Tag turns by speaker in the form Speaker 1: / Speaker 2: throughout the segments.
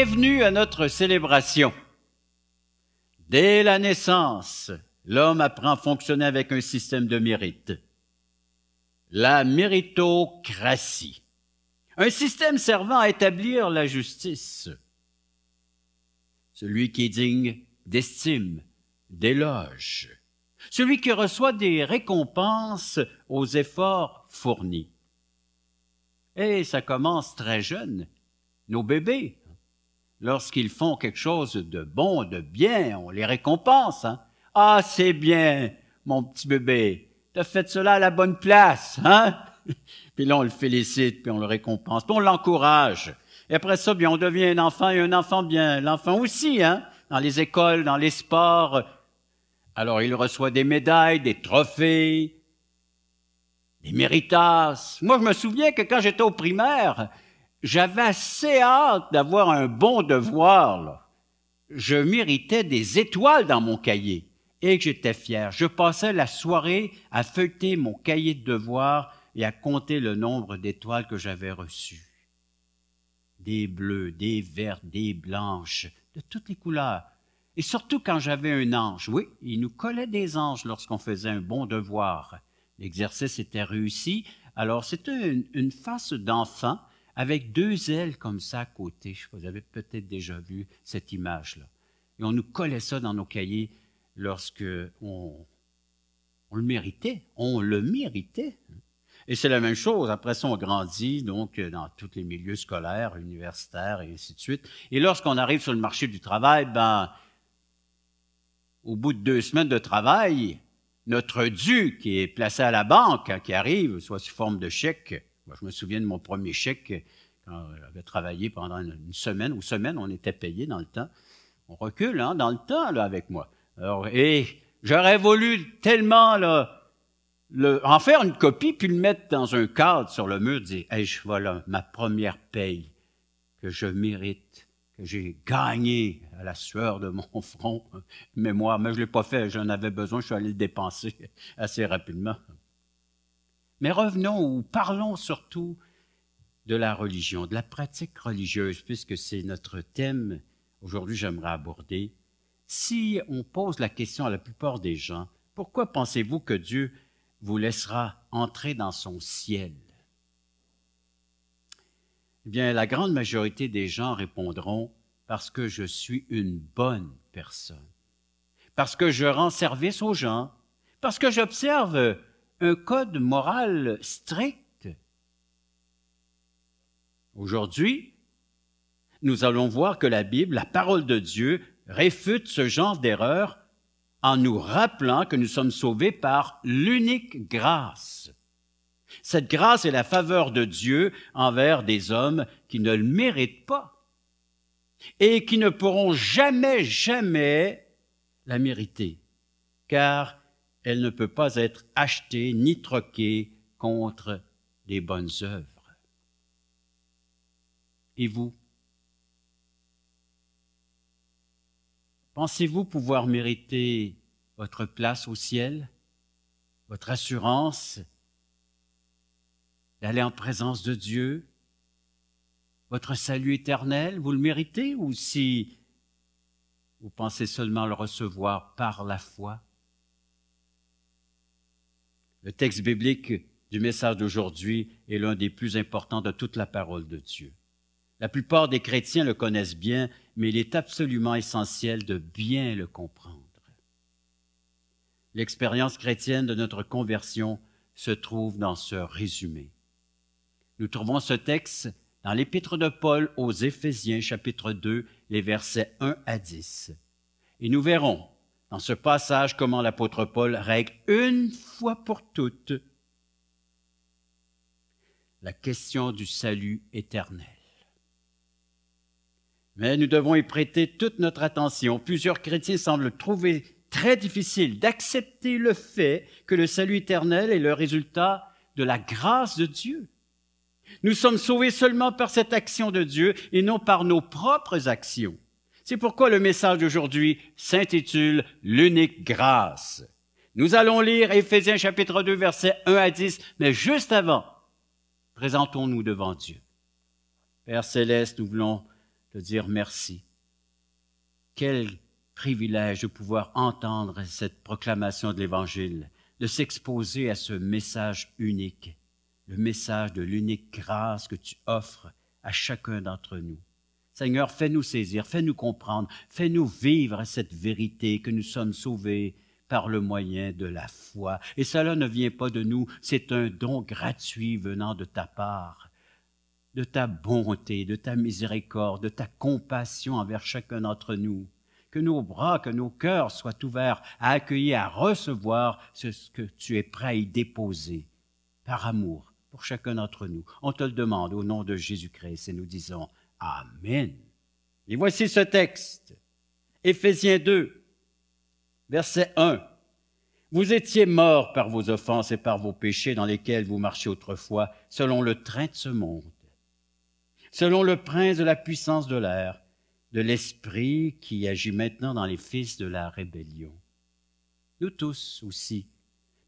Speaker 1: Bienvenue à notre célébration. Dès la naissance, l'homme apprend à fonctionner avec un système de mérite. La méritocratie. Un système servant à établir la justice. Celui qui est digne d'estime, d'éloge. Celui qui reçoit des récompenses aux efforts fournis. Et ça commence très jeune. Nos bébés, lorsqu'ils font quelque chose de bon, de bien, on les récompense. Hein? Ah, c'est bien, mon petit bébé, t'as fait cela à la bonne place. Hein? Puis là, on le félicite, puis on le récompense, puis on l'encourage. Et après ça, bien, on devient un enfant et un enfant bien. L'enfant aussi, hein? Dans les écoles, dans les sports. Alors, il reçoit des médailles, des trophées, des méritas. Moi, je me souviens que quand j'étais au primaire, j'avais assez hâte d'avoir un bon devoir, là. Je méritais des étoiles dans mon cahier et que j'étais fier. Je passais la soirée à feuilleter mon cahier de devoirs et à compter le nombre d'étoiles que j'avais reçues. Des bleues, des vertes, des blanches, de toutes les couleurs. Et surtout quand j'avais un ange. Oui, il nous collait des anges lorsqu'on faisait un bon devoir. L'exercice était réussi. Alors, c'était une face d'enfant avec deux ailes comme ça à côté. Je sais pas, vous avez peut-être déjà vu cette image-là. Et on nous collait ça dans nos cahiers lorsque on le méritait. On le méritait. Et c'est la même chose. Après ça, on grandit donc dans tous les milieux scolaires, universitaires et ainsi de suite. Et lorsqu'on arrive sur le marché du travail, au bout de 2 semaines de travail, notre dû qui est placé à la banque, qui arrive, soit sous forme de chèque. Moi, je me souviens de mon premier chèque quand j'avais travaillé pendant une semaine. Aux semaines, on était payé dans le temps. On recule hein, dans le temps là, avec moi. Alors, et j'aurais voulu tellement en faire une copie puis le mettre dans un cadre sur le mur, dire hey, voilà ma première paye que je mérite, que j'ai gagné à la sueur de mon front. Mais je ne l'ai pas fait, j'en avais besoin, je suis allé le dépenser assez rapidement. Mais revenons ou parlons surtout de la religion, de la pratique religieuse, puisque c'est notre thème aujourd'hui j'aimerais aborder. Si on pose la question à la plupart des gens, pourquoi pensez-vous que Dieu vous laissera entrer dans son ciel? Eh bien, la grande majorité des gens répondront parce que je suis une bonne personne, parce que je rends service aux gens, parce que j'observe un code moral strict. Aujourd'hui, nous allons voir que la Bible, la parole de Dieu, réfute ce genre d'erreur en nous rappelant que nous sommes sauvés par l'unique grâce. Cette grâce est la faveur de Dieu envers des hommes qui ne le méritent pas et qui ne pourront jamais, jamais la mériter, car elle ne peut pas être achetée ni troquée contre les bonnes œuvres. Et vous? Pensez-vous pouvoir mériter votre place au ciel, votre assurance d'aller en présence de Dieu, votre salut éternel? Vous le méritez ou si vous pensez seulement le recevoir par la foi? Le texte biblique du message d'aujourd'hui est l'un des plus importants de toute la parole de Dieu. La plupart des chrétiens le connaissent bien, mais il est absolument essentiel de bien le comprendre. L'expérience chrétienne de notre conversion se trouve dans ce résumé. Nous trouvons ce texte dans l'Épître de Paul aux Éphésiens, chapitre 2, les versets 1 à 10. Et nous verrons dans ce passage comment l'apôtre Paul règle une fois pour toutes la question du salut éternel. Mais nous devons y prêter toute notre attention. Plusieurs chrétiens semblent trouver très difficile d'accepter le fait que le salut éternel est le résultat de la grâce de Dieu. Nous sommes sauvés seulement par cette action de Dieu et non par nos propres actions. C'est pourquoi le message d'aujourd'hui s'intitule « L'unique grâce ». Nous allons lire Éphésiens chapitre 2, versets 1 à 10, mais juste avant, présentons-nous devant Dieu. Père céleste, nous voulons te dire merci. Quel privilège de pouvoir entendre cette proclamation de l'Évangile, de s'exposer à ce message unique, le message de l'unique grâce que tu offres à chacun d'entre nous. Seigneur, fais-nous saisir, fais-nous comprendre, fais-nous vivre cette vérité que nous sommes sauvés par le moyen de la foi. Et cela ne vient pas de nous, c'est un don gratuit venant de ta part, de ta bonté, de ta miséricorde, de ta compassion envers chacun d'entre nous. Que nos bras, que nos cœurs soient ouverts à accueillir, à recevoir ce que tu es prêt à y déposer par amour pour chacun d'entre nous. On te le demande au nom de Jésus-Christ et nous disons Amen. Et voici ce texte, Éphésiens 2, verset 1. Vous étiez morts par vos offenses et par vos péchés dans lesquels vous marchiez autrefois, selon le train de ce monde, selon le prince de la puissance de l'air, de l'esprit qui agit maintenant dans les fils de la rébellion. Nous tous aussi,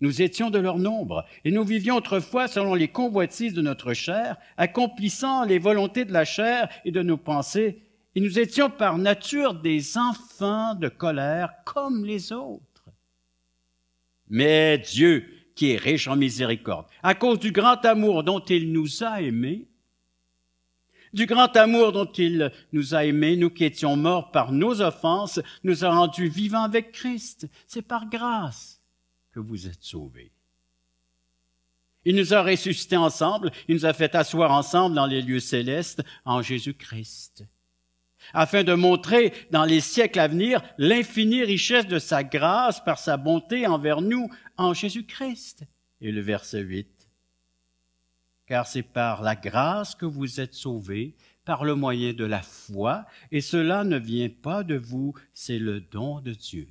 Speaker 1: nous étions de leur nombre, et nous vivions autrefois selon les convoitises de notre chair, accomplissant les volontés de la chair et de nos pensées, et nous étions par nature des enfants de colère comme les autres. Mais Dieu, qui est riche en miséricorde, à cause du grand amour dont il nous a aimés, du grand amour dont il nous a aimés, nous qui étions morts par nos offenses, nous a rendus vivants avec Christ. C'est par grâce que vous êtes sauvés. Il nous a ressuscités ensemble, il nous a fait asseoir ensemble dans les lieux célestes en Jésus-Christ, afin de montrer dans les siècles à venir l'infinie richesse de sa grâce par sa bonté envers nous en Jésus-Christ. Et le verset 8. Car c'est par la grâce que vous êtes sauvés, par le moyen de la foi, et cela ne vient pas de vous, c'est le don de Dieu.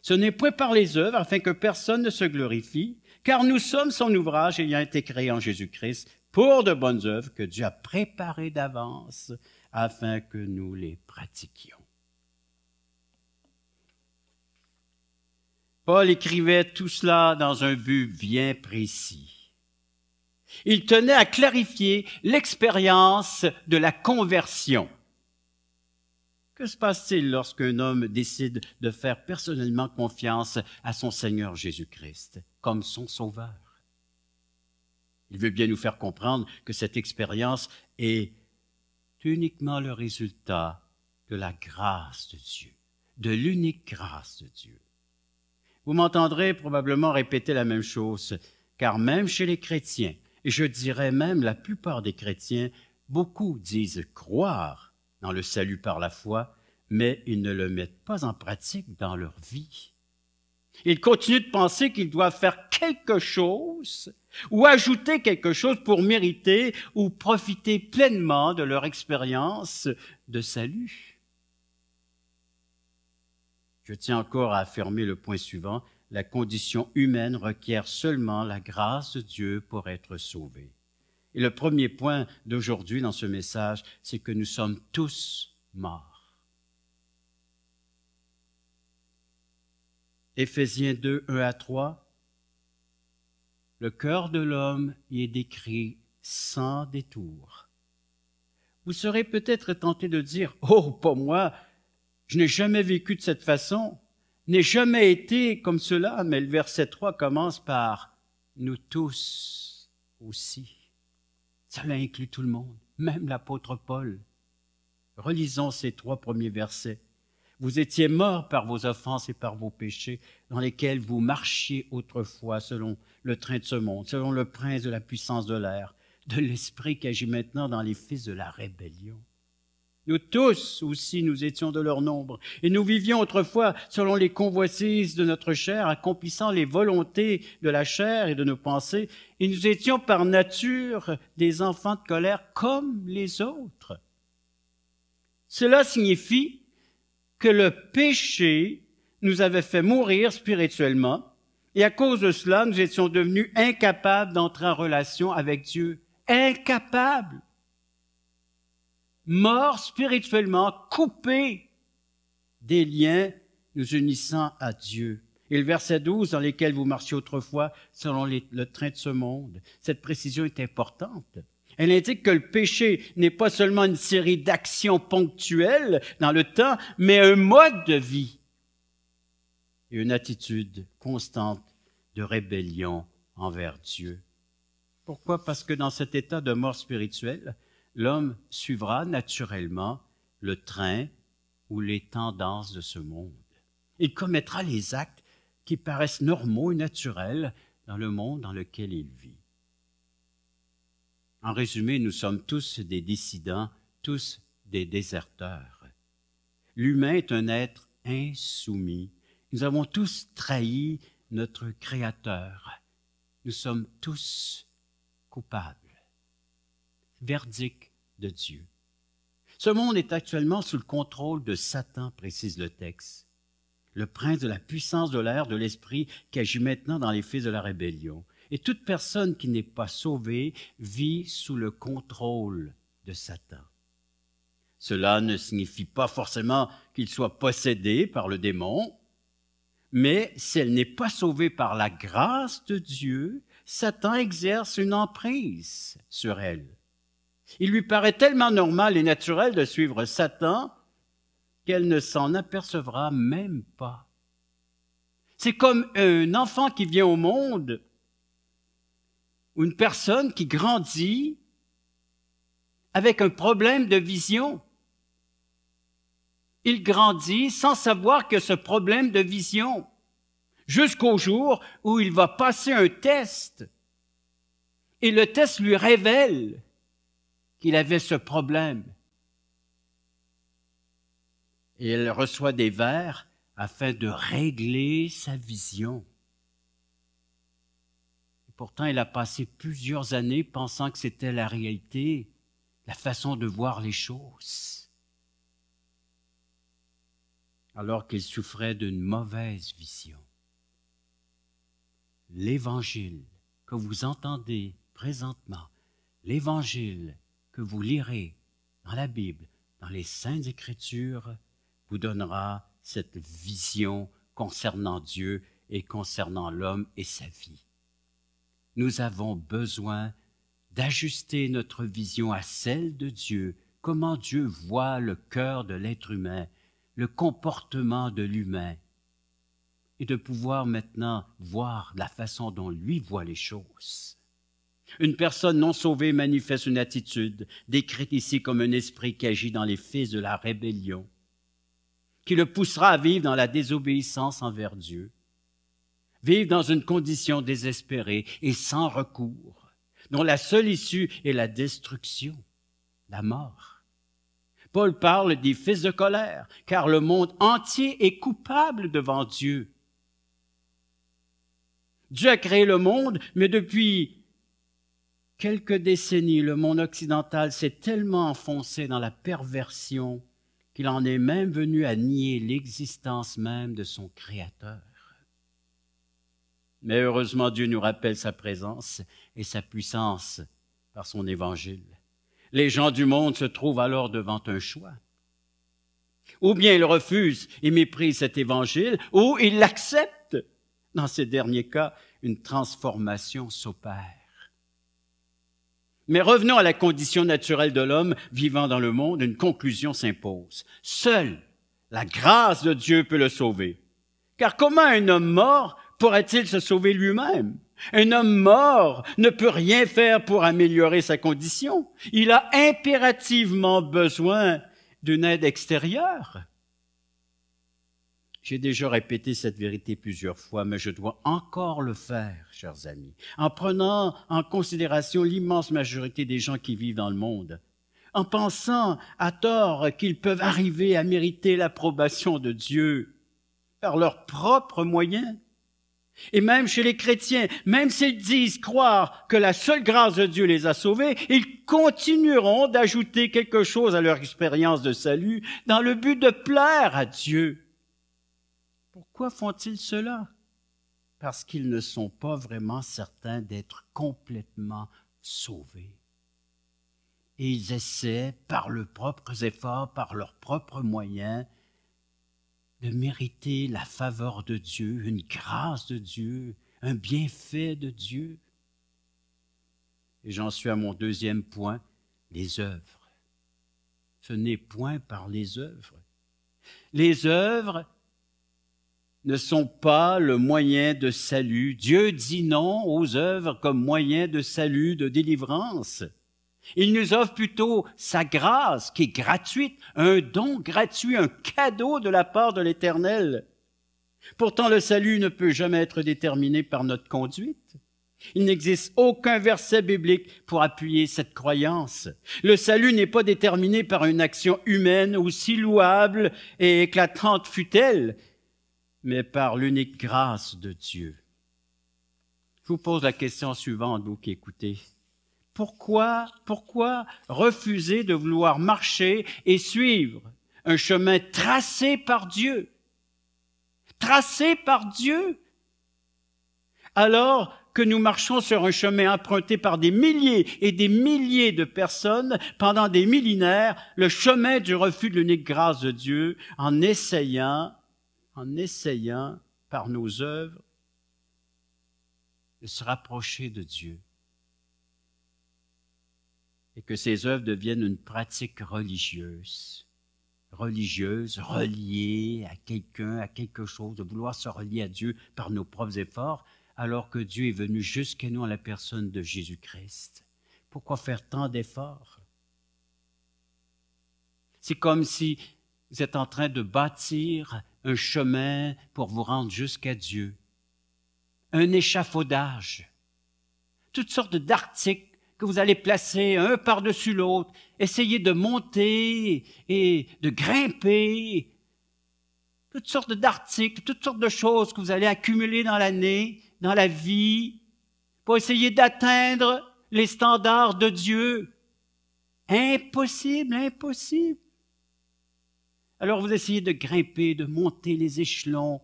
Speaker 1: Ce n'est point par les œuvres, afin que personne ne se glorifie, car nous sommes son ouvrage ayant été créé en Jésus-Christ, pour de bonnes œuvres que Dieu a préparées d'avance, afin que nous les pratiquions. Paul écrivait tout cela dans un but bien précis. Il tenait à clarifier l'expérience de la conversion. Que se passe-t-il lorsqu'un homme décide de faire personnellement confiance à son Seigneur Jésus-Christ comme son Sauveur? Il veut bien nous faire comprendre que cette expérience est uniquement le résultat de la grâce de Dieu, de l'unique grâce de Dieu. Vous m'entendrez probablement répéter la même chose, car même chez les chrétiens, et je dirais même la plupart des chrétiens, beaucoup disent croire dans le salut par la foi, mais ils ne le mettent pas en pratique dans leur vie. Ils continuent de penser qu'ils doivent faire quelque chose ou ajouter quelque chose pour mériter ou profiter pleinement de leur expérience de salut. Je tiens encore à affirmer le point suivant. La condition humaine requiert seulement la grâce de Dieu pour être sauvée. Et le premier point d'aujourd'hui dans ce message, c'est que nous sommes tous morts. Éphésiens 2, 1 à 3. Le cœur de l'homme y est décrit sans détour. Vous serez peut-être tenté de dire « Oh, pas moi, je n'ai jamais vécu de cette façon. » N'ai jamais été comme cela, mais le verset 3 commence par « nous tous aussi ». Cela inclut tout le monde, même l'apôtre Paul. Relisons ces 3 premiers versets. « Vous étiez morts par vos offenses et par vos péchés, dans lesquels vous marchiez autrefois selon le train de ce monde, selon le prince de la puissance de l'air, de l'esprit qui agit maintenant dans les fils de la rébellion. » Nous tous aussi, nous étions de leur nombre, et nous vivions autrefois selon les convoitises de notre chair, accomplissant les volontés de la chair et de nos pensées, et nous étions par nature des enfants de colère comme les autres. Cela signifie que le péché nous avait fait mourir spirituellement, et à cause de cela, nous étions devenus incapables d'entrer en relation avec Dieu. Incapables! Morts spirituellement, coupés des liens nous unissant à Dieu. Et le verset 12, dans lesquels vous marchiez autrefois selon le train de ce monde. Cette précision est importante. Elle indique que le péché n'est pas seulement une série d'actions ponctuelles dans le temps, mais un mode de vie et une attitude constante de rébellion envers Dieu. Pourquoi? Parce que dans cet état de mort spirituelle, l'homme suivra naturellement le train ou les tendances de ce monde. Il commettra les actes qui paraissent normaux et naturels dans le monde dans lequel il vit. En résumé, nous sommes tous des dissidents, tous des déserteurs. L'humain est un être insoumis. Nous avons tous trahi notre Créateur. Nous sommes tous coupables. Verdict de Dieu. Ce monde est actuellement sous le contrôle de Satan, précise le texte, le prince de la puissance de l'air de l'esprit qui agit maintenant dans les fils de la rébellion. Et toute personne qui n'est pas sauvée vit sous le contrôle de Satan. Cela ne signifie pas forcément qu'il soit possédé par le démon, mais si elle n'est pas sauvée par la grâce de Dieu, Satan exerce une emprise sur elle. Il lui paraît tellement normal et naturel de suivre Satan qu'elle ne s'en apercevra même pas. C'est comme un enfant qui vient au monde ou une personne qui grandit avec un problème de vision. Il grandit sans savoir que ce problème de vision, jusqu'au jour où il va passer un test. Et le test lui révèle qu'il avait ce problème. Et elle reçoit des vers afin de régler sa vision. Et pourtant, elle a passé plusieurs années pensant que c'était la réalité, la façon de voir les choses, alors qu'il souffrait d'une mauvaise vision. L'Évangile que vous entendez présentement, l'Évangile que vous lirez dans la Bible, dans les Saintes Écritures, vous donnera cette vision concernant Dieu et concernant l'homme et sa vie. Nous avons besoin d'ajuster notre vision à celle de Dieu, comment Dieu voit le cœur de l'être humain, le comportement de l'humain, et de pouvoir maintenant voir la façon dont lui voit les choses. Une personne non sauvée manifeste une attitude, décrite ici comme un esprit qui agit dans les fils de la rébellion, qui le poussera à vivre dans la désobéissance envers Dieu, vivre dans une condition désespérée et sans recours, dont la seule issue est la destruction, la mort. Paul parle des fils de colère, car le monde entier est coupable devant Dieu. Dieu a créé le monde, mais depuis quelques décennies, le monde occidental s'est tellement enfoncé dans la perversion qu'il en est même venu à nier l'existence même de son Créateur. Mais heureusement, Dieu nous rappelle sa présence et sa puissance par son Évangile. Les gens du monde se trouvent alors devant un choix. Ou bien ils refusent et méprisent cet Évangile, ou ils l'acceptent. Dans ces derniers cas, une transformation s'opère. Mais revenons à la condition naturelle de l'homme vivant dans le monde, une conclusion s'impose. Seule la grâce de Dieu peut le sauver. Car comment un homme mort pourrait-il se sauver lui-même? Un homme mort ne peut rien faire pour améliorer sa condition. Il a impérativement besoin d'une aide extérieure. J'ai déjà répété cette vérité plusieurs fois, mais je dois encore le faire, chers amis, en prenant en considération l'immense majorité des gens qui vivent dans le monde, en pensant à tort qu'ils peuvent arriver à mériter l'approbation de Dieu par leurs propres moyens. Et même chez les chrétiens, même s'ils disent croire que la seule grâce de Dieu les a sauvés, ils continueront d'ajouter quelque chose à leur expérience de salut dans le but de plaire à Dieu. Pourquoi font-ils cela? Parce qu'ils ne sont pas vraiment certains d'être complètement sauvés. Et ils essaient, par leurs propres efforts, par leurs propres moyens, de mériter la faveur de Dieu, une grâce de Dieu, un bienfait de Dieu. Et j'en suis à mon deuxième point, les œuvres. Ce n'est point par les œuvres. Les œuvres ne sont pas le moyen de salut. Dieu dit non aux œuvres comme moyen de salut, de délivrance. Il nous offre plutôt sa grâce qui est gratuite, un don gratuit, un cadeau de la part de l'Éternel. Pourtant, le salut ne peut jamais être déterminé par notre conduite. Il n'existe aucun verset biblique pour appuyer cette croyance. Le salut n'est pas déterminé par une action humaine, aussi louable et éclatante fût-elle, mais par l'unique grâce de Dieu. Je vous pose la question suivante, vous qui écoutez. Pourquoi refuser de vouloir marcher et suivre un chemin tracé par Dieu? Tracé par Dieu? Alors que nous marchons sur un chemin emprunté par des milliers et des milliers de personnes pendant des millénaires, le chemin du refus de l'unique grâce de Dieu, en essayant par nos œuvres de se rapprocher de Dieu. Et que ces œuvres deviennent une pratique religieuse, reliée à quelqu'un, à quelque chose, de vouloir se relier à Dieu par nos propres efforts, alors que Dieu est venu jusqu'à nous en la personne de Jésus-Christ. Pourquoi faire tant d'efforts? C'est comme si vous êtes en train de bâtir un chemin pour vous rendre jusqu'à Dieu, un échafaudage, toutes sortes d'articles que vous allez placer un par-dessus l'autre, essayer de monter et de grimper, toutes sortes d'articles, toutes sortes de choses que vous allez accumuler dans l'année, dans la vie, pour essayer d'atteindre les standards de Dieu. Impossible, impossible. Alors vous essayez de grimper, de monter les échelons,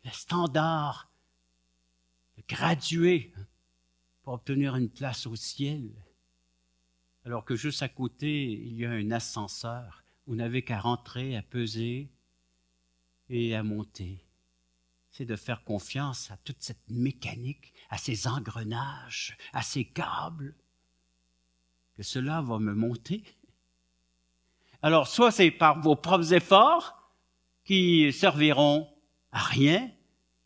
Speaker 1: les standards, de graduer pour obtenir une place au ciel. Alors que juste à côté, il y a un ascenseur. Vous n'avez qu'à rentrer, à peser et à monter. C'est de faire confiance à toute cette mécanique, à ces engrenages, à ces câbles, que cela va me monter. Alors, soit c'est par vos propres efforts qui serviront à rien,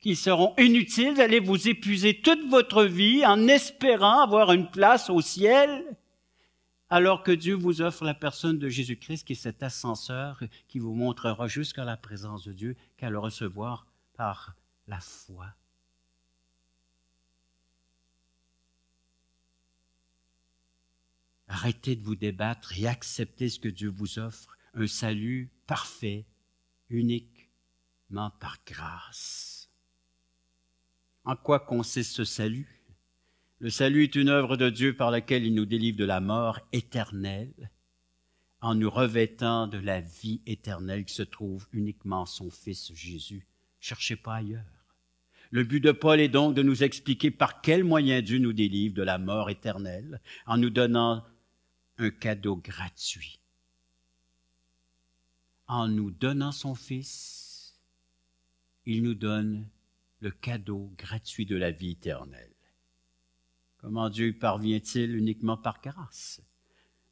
Speaker 1: qui seront inutiles, vous allez vous épuiser toute votre vie en espérant avoir une place au ciel, alors que Dieu vous offre la personne de Jésus-Christ, qui est cet ascenseur qui vous montrera jusqu'à la présence de Dieu, qu'à le recevoir par la foi. Arrêtez de vous débattre et acceptez ce que Dieu vous offre, un salut parfait, uniquement par grâce. En quoi consiste ce salut? Le salut est une œuvre de Dieu par laquelle il nous délivre de la mort éternelle, en nous revêtant de la vie éternelle qui se trouve uniquement en son Fils Jésus. Cherchez pas ailleurs. Le but de Paul est donc de nous expliquer par quel moyen Dieu nous délivre de la mort éternelle, en nous donnant un cadeau gratuit. En nous donnant son Fils, il nous donne le cadeau gratuit de la vie éternelle. Comment Dieu parvient-il? Uniquement par grâce.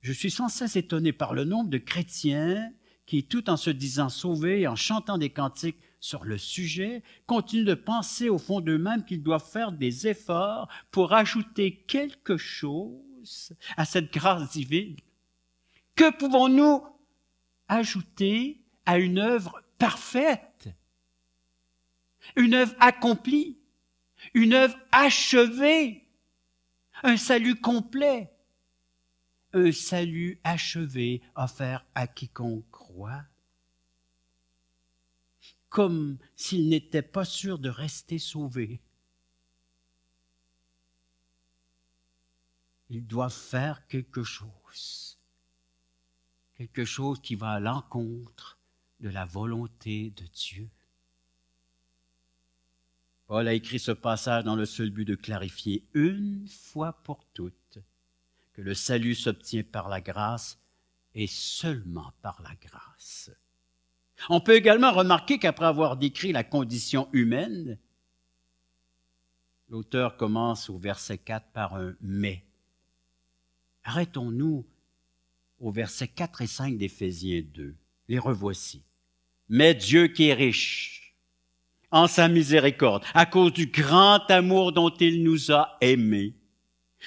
Speaker 1: Je suis sans cesse étonné par le nombre de chrétiens qui, tout en se disant sauvés et en chantant des cantiques sur le sujet, continuent de penser au fond d'eux-mêmes qu'ils doivent faire des efforts pour ajouter quelque chose à cette grâce divine. Que pouvons-nous ajouter à une œuvre parfaite, une œuvre accomplie, une œuvre achevée, un salut complet, un salut achevé offert à quiconque croit, comme s'il n'était pas sûr de rester sauvé. Ils doivent faire quelque chose qui va à l'encontre de la volonté de Dieu. Paul a écrit ce passage dans le seul but de clarifier une fois pour toutes que le salut s'obtient par la grâce et seulement par la grâce. On peut également remarquer qu'après avoir décrit la condition humaine, l'auteur commence au verset 4 par un « mais ». arrêtons-nous au verset 4 et 5 d'Éphésiens 2. Les revoici. Mais Dieu qui est riche en sa miséricorde, à cause du grand amour dont il nous a aimés,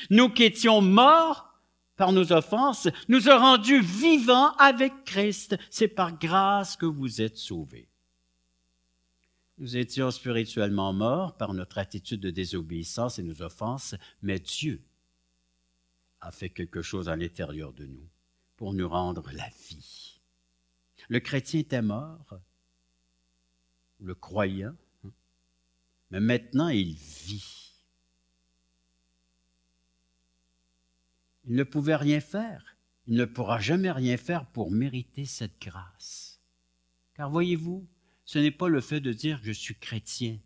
Speaker 1: nous qui étions morts par nos offenses, nous a rendus vivants avec Christ. C'est par grâce que vous êtes sauvés. Nous étions spirituellement morts par notre attitude de désobéissance et nos offenses, mais Dieu a fait quelque chose à l'intérieur de nous pour nous rendre la vie. Le chrétien était mort, le croyant, mais maintenant il vit. Il ne pouvait rien faire, il ne pourra jamais rien faire pour mériter cette grâce. Car voyez-vous, ce n'est pas le fait de dire que je suis chrétien,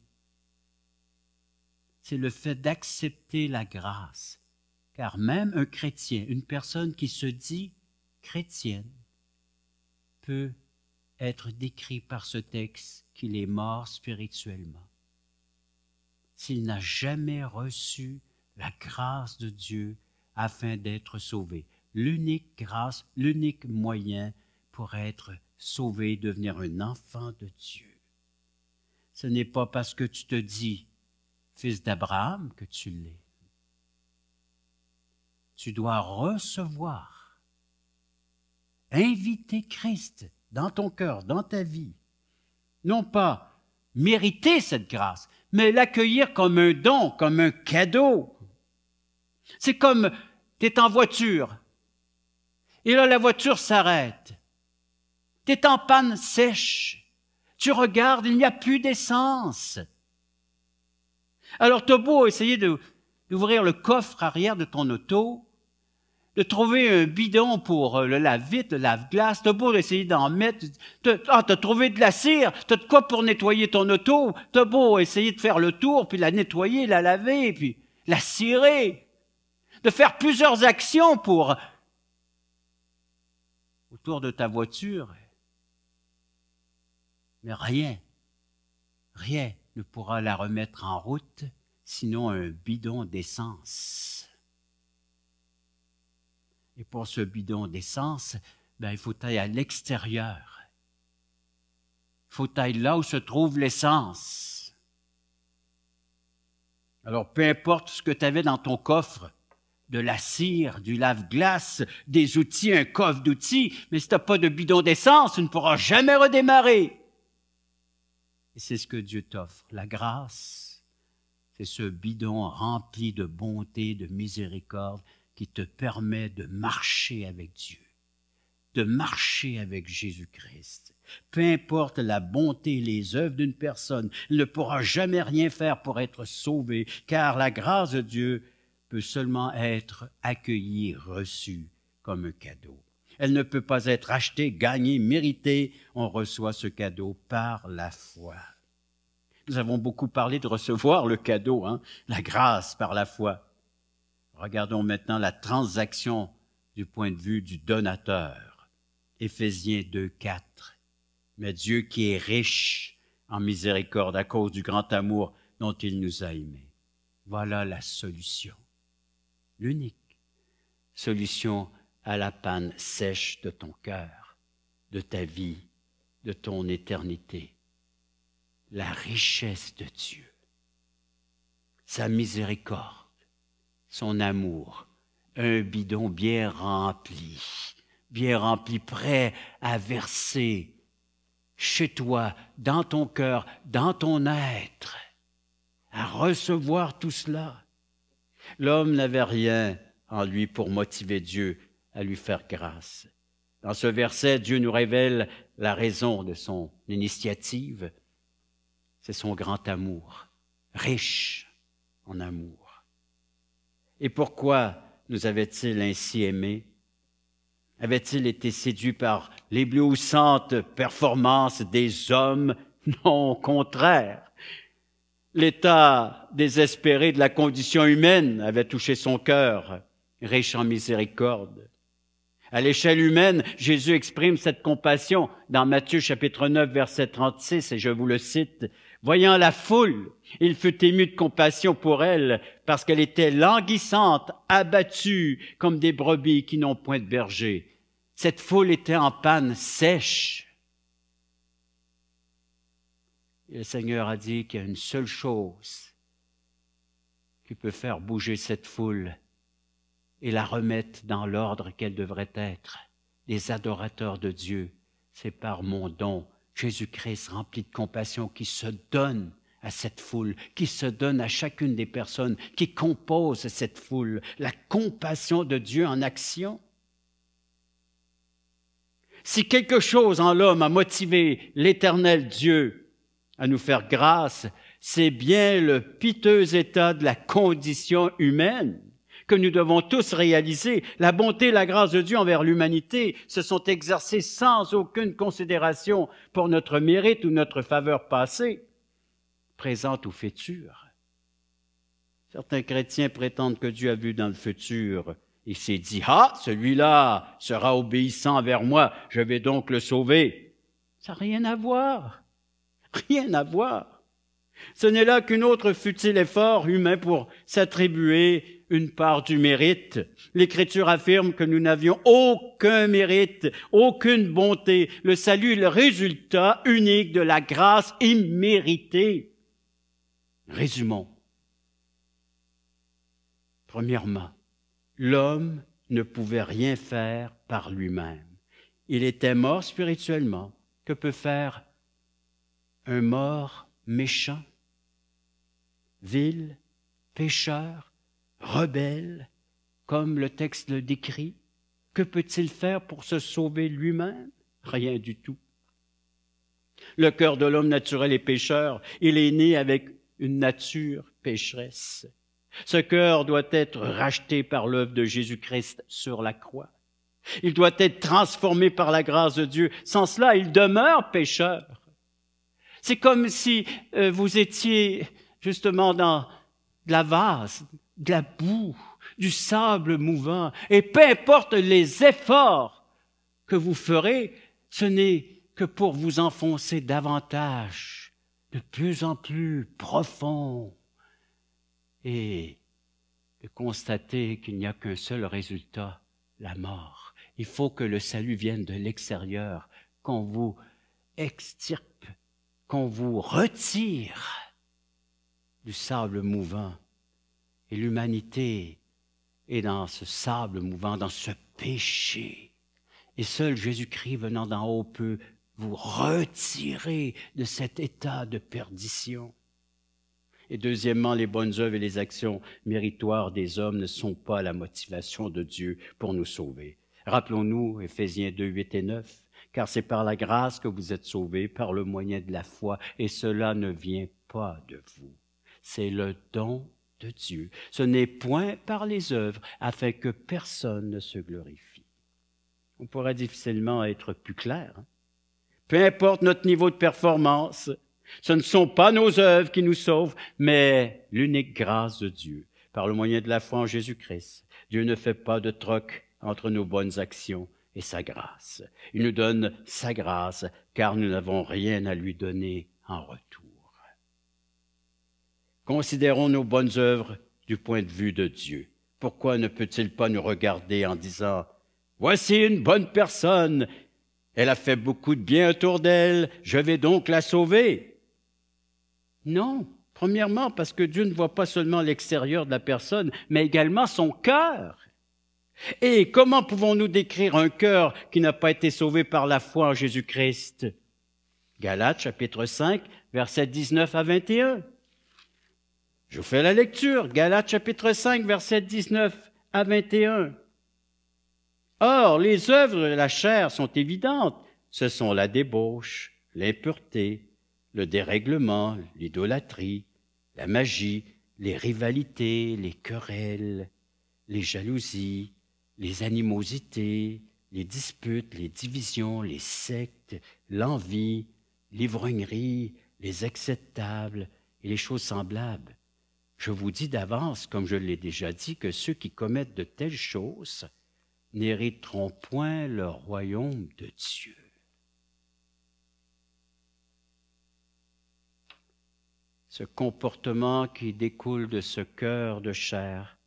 Speaker 1: c'est le fait d'accepter la grâce. Car même un chrétien, une personne qui se dit chrétienne, peut être décrit par ce texte qu'il est mort spirituellement. S'il n'a jamais reçu la grâce de Dieu afin d'être sauvé. L'unique grâce, l'unique moyen pour être sauvé, devenir un enfant de Dieu. Ce n'est pas parce que tu te dis fils d'Abraham que tu l'es. Tu dois recevoir, inviter Christ dans ton cœur, dans ta vie. Non pas mériter cette grâce, mais l'accueillir comme un don, comme un cadeau. C'est comme tu es en voiture, et là la voiture s'arrête. Tu es en panne sèche. Tu regardes, il n'y a plus d'essence. Alors tu as beau essayer d'ouvrir le coffre arrière de ton auto, de trouver un bidon pour le lave-vitre, le lave-glace, tu as beau essayer d'en mettre, tu as trouvé de la cire, tu as de quoi pour nettoyer ton auto, tu as beau essayer de faire le tour, puis la nettoyer, la laver, puis la cirer, de faire plusieurs actions pour autour de ta voiture. Mais rien ne pourra la remettre en route, sinon un bidon d'essence. Et pour ce bidon d'essence, il faut aller à l'extérieur. Il faut aller là où se trouve l'essence. Alors, peu importe ce que tu avais dans ton coffre, de la cire, du lave-glace, des outils, un coffre d'outils, mais si tu n'as pas de bidon d'essence, tu ne pourras jamais redémarrer. Et c'est ce que Dieu t'offre. La grâce, c'est ce bidon rempli de bonté, de miséricorde, qui te permet de marcher avec Dieu, de marcher avec Jésus-Christ. Peu importe la bonté et les œuvres d'une personne, il ne pourra jamais rien faire pour être sauvé, car la grâce de Dieu peut seulement être accueillie, reçue comme un cadeau. Elle ne peut pas être achetée, gagnée, méritée. On reçoit ce cadeau par la foi. Nous avons beaucoup parlé de recevoir le cadeau, la grâce par la foi. Regardons maintenant la transaction du point de vue du donateur. Éphésiens 2, 4. Mais Dieu qui est riche en miséricorde à cause du grand amour dont il nous a aimés. Voilà la solution. L'unique solution à la panne sèche de ton cœur, de ta vie, de ton éternité. La richesse de Dieu, sa miséricorde, son amour, un bidon bien rempli, prêt à verser chez toi, dans ton cœur, dans ton être, à recevoir tout cela. L'homme n'avait rien en lui pour motiver Dieu à lui faire grâce. Dans ce verset, Dieu nous révèle la raison de son initiative. C'est son grand amour, riche en amour. Et pourquoi nous avait-il ainsi aimés? Avait-il été séduit par l'éblouissante performance des hommes? Non, au contraire. L'état désespéré de la condition humaine avait touché son cœur, riche en miséricorde. À l'échelle humaine, Jésus exprime cette compassion dans Matthieu chapitre 9, verset 36, et je vous le cite. « Voyant la foule, il fut ému de compassion pour elle, parce qu'elle était languissante, abattue, comme des brebis qui n'ont point de berger. Cette foule était en panne sèche. Et le Seigneur a dit qu'il y a une seule chose qui peut faire bouger cette foule et la remettre dans l'ordre qu'elle devrait être. Les adorateurs de Dieu, c'est par mon don, Jésus-Christ rempli de compassion, qui se donne à cette foule, qui se donne à chacune des personnes qui composent cette foule. La compassion de Dieu en action. Si quelque chose en l'homme a motivé l'Éternel Dieu à nous faire grâce, c'est bien le piteux état de la condition humaine que nous devons tous réaliser. La bonté et la grâce de Dieu envers l'humanité se sont exercées sans aucune considération pour notre mérite ou notre faveur passée, présente ou future. Certains chrétiens prétendent que Dieu a vu dans le futur. Il s'est dit, « Ah, celui-là sera obéissant envers moi, je vais donc le sauver. » Ça n'a rien à voir. Rien à voir. Ce n'est là qu'une autre futile effort humain pour s'attribuer une part du mérite. L'Écriture affirme que nous n'avions aucun mérite, aucune bonté. Le salut est le résultat unique de la grâce imméritée. Résumons. Premièrement, l'homme ne pouvait rien faire par lui-même. Il était mort spirituellement. Que peut faire un mort méchant, vil, pécheur, rebelle, comme le texte le décrit? Que peut-il faire pour se sauver lui-même? Rien du tout. Le cœur de l'homme naturel est pécheur. Il est né avec une nature pécheresse. Ce cœur doit être racheté par l'œuvre de Jésus-Christ sur la croix. Il doit être transformé par la grâce de Dieu. Sans cela, il demeure pécheur. C'est comme si vous étiez justement dans de la vase, de la boue, du sable mouvant. Et peu importe les efforts que vous ferez, ce n'est que pour vous enfoncer davantage, de plus en plus profond, et de constater qu'il n'y a qu'un seul résultat, la mort. Il faut que le salut vienne de l'extérieur, qu'on vous extirpe, qu'on vous retire du sable mouvant. Et l'humanité est dans ce sable mouvant, dans ce péché. Et seul Jésus-Christ venant d'en haut peut vous retirer de cet état de perdition. Et deuxièmement, les bonnes œuvres et les actions méritoires des hommes ne sont pas la motivation de Dieu pour nous sauver. Rappelons-nous Éphésiens 2, 8 et 9, car c'est par la grâce que vous êtes sauvés, par le moyen de la foi, et cela ne vient pas de vous. C'est le don de Dieu. Ce n'est point par les œuvres, afin que personne ne se glorifie. On pourrait difficilement être plus clair. Peu importe notre niveau de performance, ce ne sont pas nos œuvres qui nous sauvent, mais l'unique grâce de Dieu, par le moyen de la foi en Jésus-Christ. Dieu ne fait pas de troc entre nos bonnes actions et sa grâce. Il nous donne sa grâce, car nous n'avons rien à lui donner en retour. Considérons nos bonnes œuvres du point de vue de Dieu. Pourquoi ne peut-il pas nous regarder en disant « Voici une bonne personne, elle a fait beaucoup de bien autour d'elle, je vais donc la sauver ». Non, premièrement parce que Dieu ne voit pas seulement l'extérieur de la personne, mais également son cœur. Et comment pouvons-nous décrire un cœur qui n'a pas été sauvé par la foi en Jésus-Christ? Galates chapitre 5, versets 19 à 21. Je vous fais la lecture. Galates chapitre 5, versets 19 à 21. Or, les œuvres de la chair sont évidentes. Ce sont la débauche, l'impureté, le dérèglement, l'idolâtrie, la magie, les rivalités, les querelles, les jalousies, les animosités, les disputes, les divisions, les sectes, l'envie, l'ivrognerie, les excès de table et les choses semblables. Je vous dis d'avance, comme je l'ai déjà dit, que ceux qui commettent de telles choses n'hériteront point le royaume de Dieu. ce comportement qui découle de ce cœur de chair,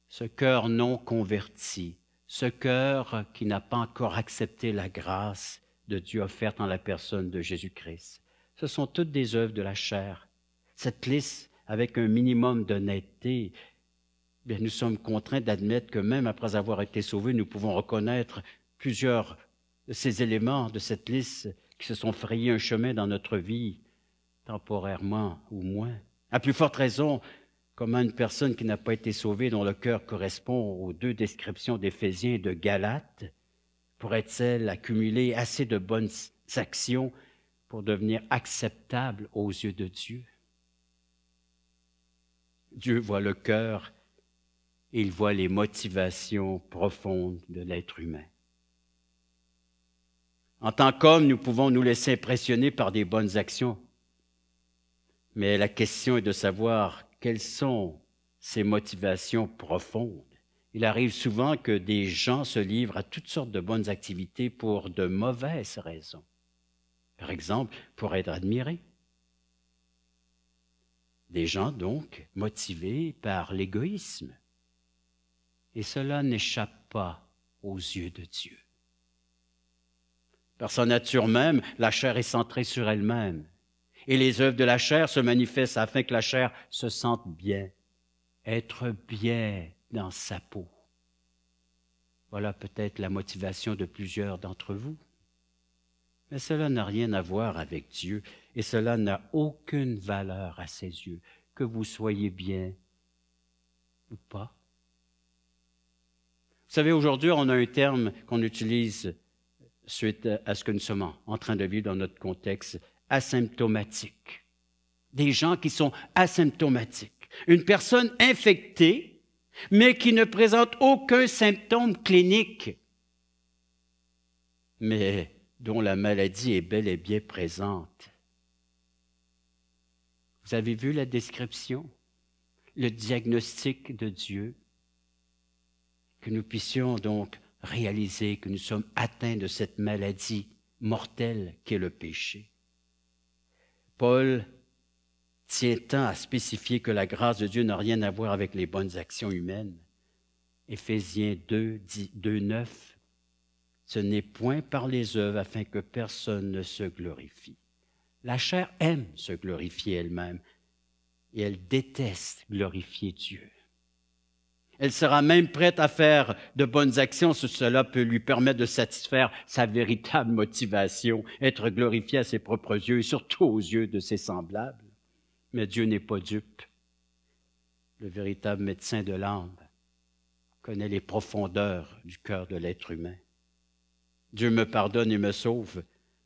Speaker 1: ce cœur non converti, ce cœur qui n'a pas encore accepté la grâce de Dieu offerte en la personne de Jésus-Christ. Ce sont toutes des œuvres de la chair. Cette liste, avec un minimum d'honnêteté, bien, nous sommes contraints d'admettre que même après avoir été sauvés, nous pouvons reconnaître plusieurs de ces éléments de cette liste qui se sont frayés un chemin dans notre vie, temporairement ou moins. À plus forte raison, comment une personne qui n'a pas été sauvée, dont le cœur correspond aux deux descriptions d'Éphésiens et de Galates, pourrait-elle accumuler assez de bonnes actions pour devenir acceptable aux yeux de Dieu? Dieu voit le cœur et il voit les motivations profondes de l'être humain. En tant qu'hommes, nous pouvons nous laisser impressionner par des bonnes actions, mais la question est de savoir quelles sont ces motivations profondes. Il arrive souvent que des gens se livrent à toutes sortes de bonnes activités pour de mauvaises raisons. Par exemple, pour être admirés. Des gens, donc, motivés par l'égoïsme. Et cela n'échappe pas aux yeux de Dieu. Par sa nature même, la chair est centrée sur elle-même. Et les œuvres de la chair se manifestent afin que la chair se sente bien, être bien dans sa peau. Voilà peut-être la motivation de plusieurs d'entre vous. Mais cela n'a rien à voir avec Dieu et cela n'a aucune valeur à ses yeux, que vous soyez bien ou pas. Vous savez, aujourd'hui, on a un terme qu'on utilise suite à ce que nous sommes en train de vivre dans notre contexte, asymptomatique. Des gens qui sont asymptomatiques. Une personne infectée, mais qui ne présente aucun symptôme clinique, mais dont la maladie est bel et bien présente. Vous avez vu la description, le diagnostic de Dieu? Que nous puissions donc réaliser que nous sommes atteints de cette maladie mortelle qu'est le péché. Paul tient tant à spécifier que la grâce de Dieu n'a rien à voir avec les bonnes actions humaines. Éphésiens 2, 9, ce n'est point par les œuvres afin que personne ne se glorifie. La chair aime se glorifier elle-même et elle déteste glorifier Dieu. Elle sera même prête à faire de bonnes actions si cela peut lui permettre de satisfaire sa véritable motivation, être glorifié à ses propres yeux et surtout aux yeux de ses semblables. Mais Dieu n'est pas dupe. Le véritable médecin de l'âme connaît les profondeurs du cœur de l'être humain. Dieu me pardonne et me sauve.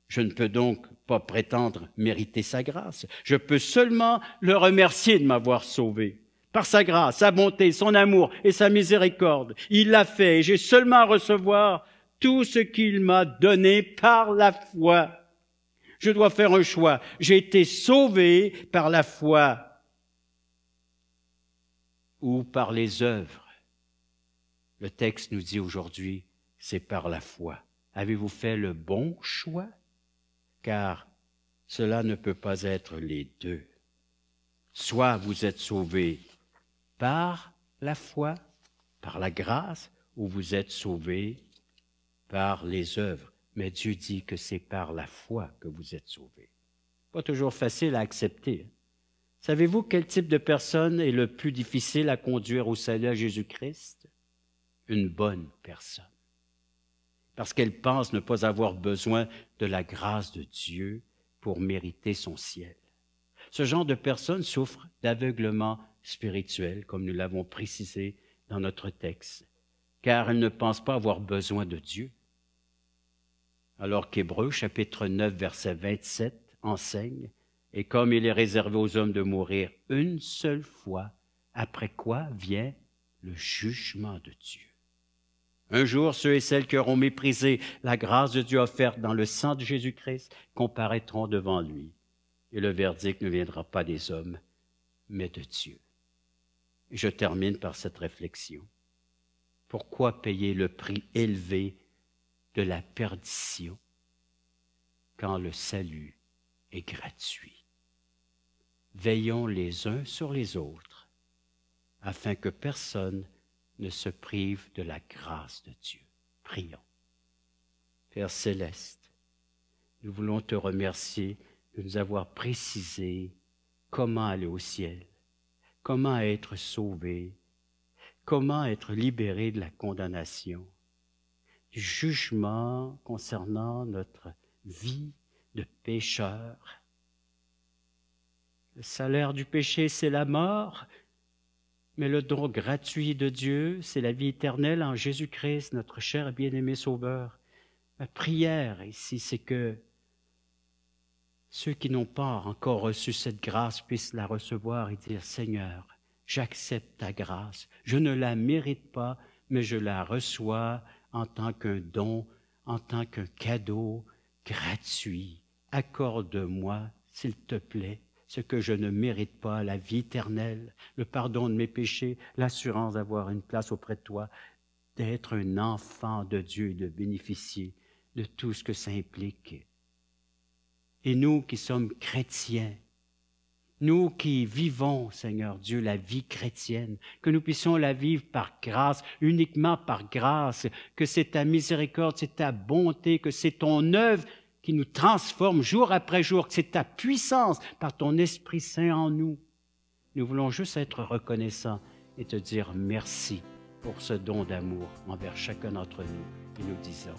Speaker 1: Je ne peux donc pas prétendre mériter sa grâce. Je peux seulement le remercier de m'avoir sauvé. Par sa grâce, sa bonté, son amour et sa miséricorde, il l'a fait et j'ai seulement à recevoir tout ce qu'il m'a donné par la foi. Je dois faire un choix. J'ai été sauvé par la foi ou par les œuvres. Le texte nous dit aujourd'hui, c'est par la foi. Avez-vous fait le bon choix? Car cela ne peut pas être les deux. Soit vous êtes sauvés par la foi, par la grâce, ou vous êtes sauvés par les œuvres. Mais Dieu dit que c'est par la foi que vous êtes sauvés. Pas toujours facile à accepter. Savez-vous quel type de personne est le plus difficile à conduire au salut à Jésus-Christ? Une bonne personne. Parce qu'elle pense ne pas avoir besoin de la grâce de Dieu pour mériter son ciel. Ce genre de personne souffre d'aveuglement spirituel, comme nous l'avons précisé dans notre texte, car elle ne pense pas avoir besoin de Dieu. Alors qu'Hébreux, chapitre 9, verset 27, enseigne, « Et comme il est réservé aux hommes de mourir une seule fois, après quoi vient le jugement de Dieu. » Un jour, ceux et celles qui auront méprisé la grâce de Dieu offerte dans le sang de Jésus-Christ comparaîtront devant lui. Et le verdict ne viendra pas des hommes, mais de Dieu. Et je termine par cette réflexion. Pourquoi payer le prix élevé de la perdition quand le salut est gratuit? veillons les uns sur les autres, afin que personne ne se prive de la grâce de Dieu. Prions. Père céleste, nous voulons te remercier de nous avoir précisé comment aller au ciel, comment être sauvé, comment être libéré de la condamnation, du jugement concernant notre vie de pécheur. Le salaire du péché, c'est la mort, mais le don gratuit de Dieu, c'est la vie éternelle en Jésus-Christ, notre cher et bien-aimé Sauveur. Ma prière ici, c'est que ceux qui n'ont pas encore reçu cette grâce puissent la recevoir et dire « Seigneur, j'accepte ta grâce. Je ne la mérite pas, mais je la reçois en tant qu'un don, en tant qu'un cadeau gratuit. Accorde-moi, s'il te plaît, ce que je ne mérite pas, la vie éternelle, le pardon de mes péchés, l'assurance d'avoir une place auprès de toi, d'être un enfant de Dieu et de bénéficier de tout ce que ça implique. » Et nous qui sommes chrétiens, nous qui vivons, Seigneur Dieu, la vie chrétienne, que nous puissions la vivre par grâce, uniquement par grâce, que c'est ta miséricorde, c'est ta bonté, que c'est ton œuvre qui nous transforme jour après jour, que c'est ta puissance par ton Esprit Saint en nous. Nous voulons juste être reconnaissants et te dire merci pour ce don d'amour envers chacun d'entre nous. Et nous disons